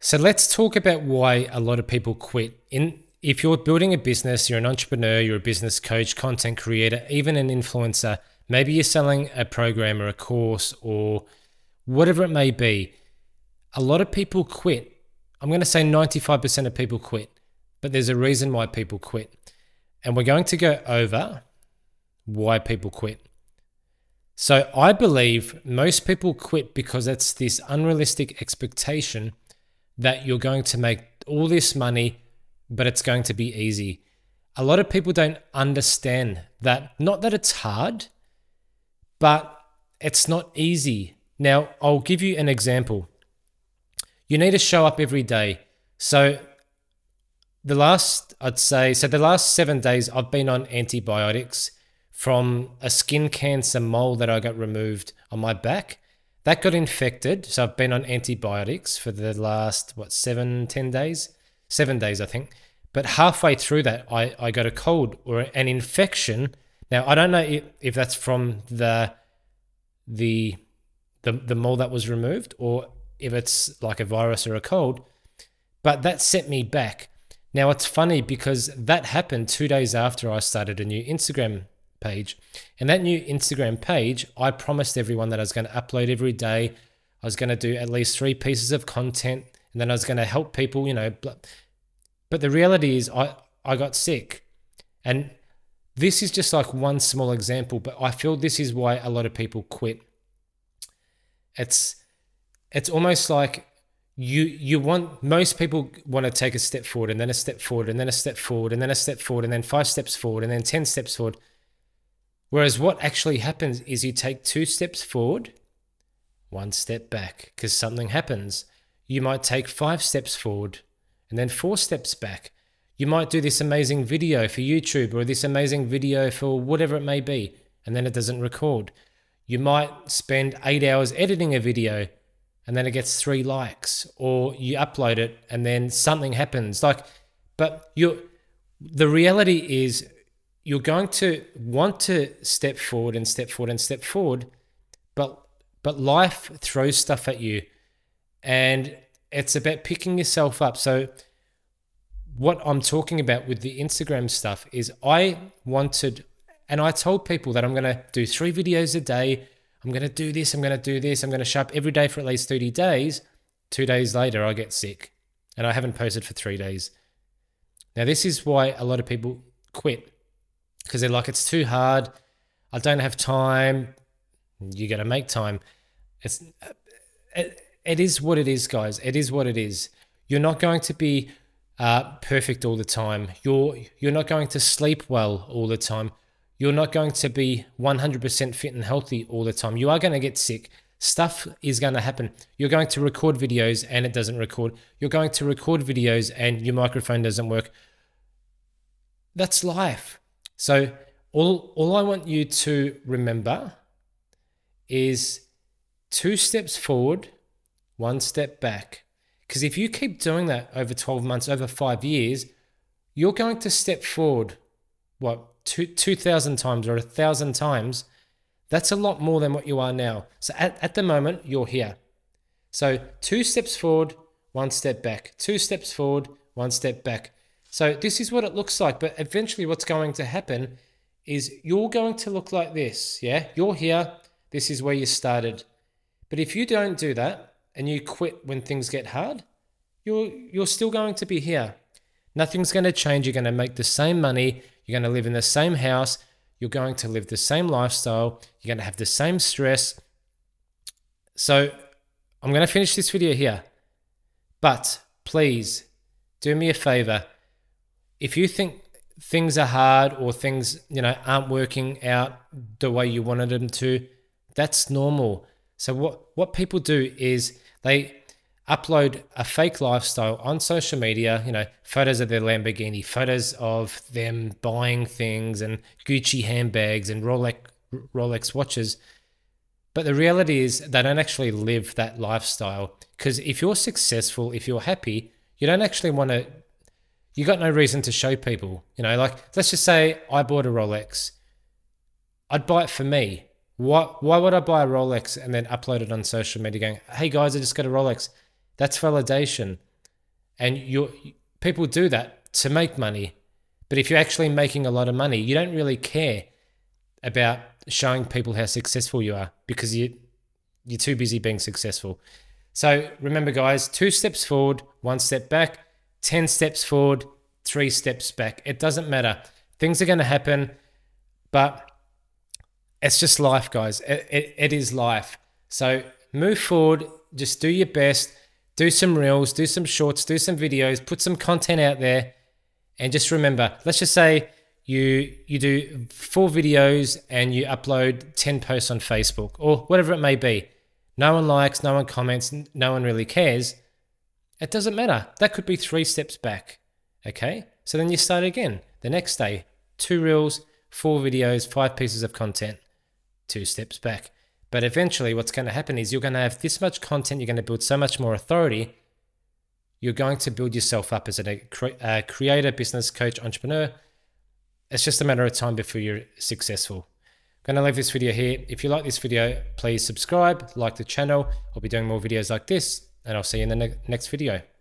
So let's talk about why a lot of people quit. If you're building a business, you're an entrepreneur, you're a business coach, content creator, even an influencer, maybe you're selling a program or a course or whatever it may be, a lot of people quit. I'm going to say 95% of people quit, but there's a reason why people quit. And we're going to go over why people quit. So I believe most people quit because it's this unrealistic expectation that you're going to make all this money, but it's going to be easy. A lot of people don't understand that, not that it's hard, but it's not easy. Now, I'll give you an example. You need to show up every day. So the last 7 days I've been on antibiotics from a skin cancer mole that I got removed on my back. That got infected, so I've been on antibiotics for the last, 10 days? 7 days, I think. But halfway through that, I got a cold or an infection. Now, I don't know if that's from the mole that was removed or if it's like a virus or a cold, but that set me back. Now, it's funny because that happened 2 days after I started a new Instagram page. And that new Instagram page, I promised everyone that I was going to upload every day. I was going to do at least 3 pieces of content, and then I was going to help people, But the reality is I got sick. And this is just like one small example, but I feel this is why a lot of people quit. It's almost like most people want to take a step forward and then a step forward and then a step forward and then a step forward and then 5 steps forward and then 10 steps forward. Whereas what actually happens is you take 2 steps forward, 1 step back because something happens. You might take 5 steps forward and then 4 steps back. You might do this amazing video for YouTube or this amazing video for whatever it may be, and then it doesn't record. You might spend 8 hours editing a video and then it gets 3 likes, or you upload it and then something happens. But the reality is you're going to want to step forward and step forward and step forward, but life throws stuff at you, and it's about picking yourself up. So what I'm talking about with the Instagram stuff is I told people that I'm going to do 3 videos a day. I'm going to do this, I'm going to do this. I'm going to show up every day for at least 30 days. 2 days later, I get sick and I haven't posted for 3 days. Now, this is why a lot of people quit, because they're like, it's too hard. I don't have time. You got to make time. It is what it is, guys. It is what it is. You're not going to be perfect all the time. You're not going to sleep well all the time. You're not going to be 100% fit and healthy all the time. You are going to get sick. Stuff is going to happen. You're going to record videos and it doesn't record. You're going to record videos and your microphone doesn't work. That's life. So all I want you to remember is 2 steps forward, 1 step back. Because if you keep doing that over 12 months, over 5 years, you're going to step forward, 2,000 times or 1,000 times. That's a lot more than what you are now. So at the moment, you're here. So 2 steps forward, 1 step back. 2 steps forward, 1 step back. So this is what it looks like. But eventually what's going to happen is you're going to look like this. Yeah, you're here. This is where you started. But if you don't do that and you quit when things get hard, you're still going to be here. Nothing's going to change. You're going to make the same money. You're going to live in the same house. You're going to live the same lifestyle. You're going to have the same stress. So I'm going to finish this video here. But please do me a favor. If you think things are hard or things, aren't working out the way you wanted them to, that's normal. So what people do is they upload a fake lifestyle on social media, photos of their Lamborghini, photos of them buying things and Gucci handbags and Rolex watches. But the reality is they don't actually live that lifestyle, because if you're successful, if you're happy, you don't actually want to, you got no reason to show people, let's just say I bought a Rolex. I'd buy it for me. Why would I buy a Rolex and then upload it on social media going, hey guys, I just got a Rolex? That's validation. And people do that to make money. But if you're actually making a lot of money, you don't really care about showing people how successful you are because you're too busy being successful. So remember, guys, 2 steps forward, 1 step back, 10 steps forward, 3 steps back. It doesn't matter. Things are going to happen, but it's just life, guys. It is life. So move forward, just do your best, do some reels, do some shorts, do some videos, put some content out there. And just remember, let's just say you do 4 videos and you upload 10 posts on Facebook or whatever it may be. No one likes, no one comments, no one really cares. It doesn't matter. That could be 3 steps back. Okay? So then you start again. The next day, 2 reels, 4 videos, 5 pieces of content, 2 steps back. But eventually what's going to happen is you're going to have this much content, you're going to build so much more authority, you're going to build yourself up as a creator, business coach, entrepreneur. It's just a matter of time before you're successful. I'm going to leave this video here. If you like this video, please subscribe, like the channel. I'll be doing more videos like this, and I'll see you in the next video.